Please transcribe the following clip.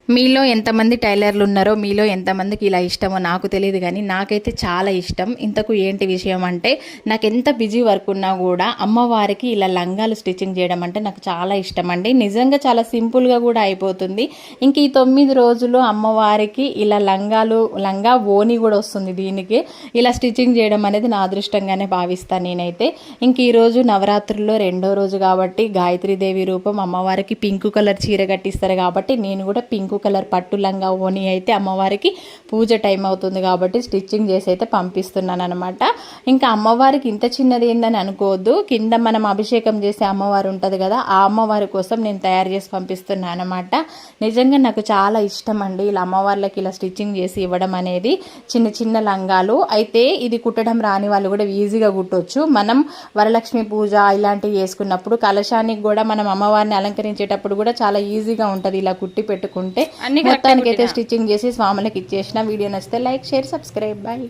మీలో ఎంతమంది టైలర్లు ఉన్నారో, మీలో ఎంతమందికి ఇలా ఇష్టమో నాకు తెలియదు, కానీ నాకైతే చాలా ఇష్టం. ఇంతకు ఏంటి విషయం అంటే, నాకు ఎంత బిజీ వర్క్ ఉన్నా కూడా అమ్మవారికి ఇలా లంగాలు స్టిచ్చింగ్ చేయడం అంటే నాకు చాలా ఇష్టం అండి. నిజంగా చాలా సింపుల్గా కూడా అయిపోతుంది. ఇంక ఈ 9 రోజులు అమ్మవారికి ఇలా లంగా ఓని కూడా వస్తుంది. దీనికి ఇలా స్టిచ్చింగ్ చేయడం అనేది నా అదృష్టంగానే భావిస్తాను నేనైతే. ఇంక ఈరోజు నవరాత్రుల్లో 2వ రోజు కాబట్టి గాయత్రీదేవి రూపం అమ్మవారికి పింక్ కలర్ చీర కట్టిస్తారు కాబట్టి నేను కూడా పింక్ కలర్ పట్టు లంగా ఓని అయితే అమ్మవారికి పూజ టైం అవుతుంది కాబట్టి స్టిచ్చింగ్ చేసి అయితే పంపిస్తున్నాను అనమాట. ఇంకా అమ్మవారికి ఇంత చిన్నది ఏందని అనుకోవద్దు. కింద మనం అభిషేకం చేసే అమ్మవారు ఉంటుంది కదా, ఆ అమ్మవారి కోసం నేను తయారు చేసి పంపిస్తున్నాను అనమాట. నిజంగా నాకు చాలా ఇష్టం అండి ఇలా అమ్మవార్లకి ఇలా స్టిచ్చింగ్ చేసి ఇవ్వడం అనేది. చిన్న చిన్న లంగాలు అయితే ఇది కుట్టడం రాని వాళ్ళు కూడా ఈజీగా కుట్టొచ్చు. మనం వరలక్ష్మి పూజ ఇలాంటివి చేసుకున్నప్పుడు కలశానికి కూడా మనం అమ్మవారిని అలంకరించేటప్పుడు కూడా చాలా ఈజీగా ఉంటుంది ఇలా కుట్టి పెట్టుకుంటే. మొత్తానికైతే స్టిచ్చింగ్ చేసి స్వాములకు ఇచ్చేసిన. వీడియో నచ్చితే లైక్, షేర్, సబ్స్క్రైబ్. బాయ్.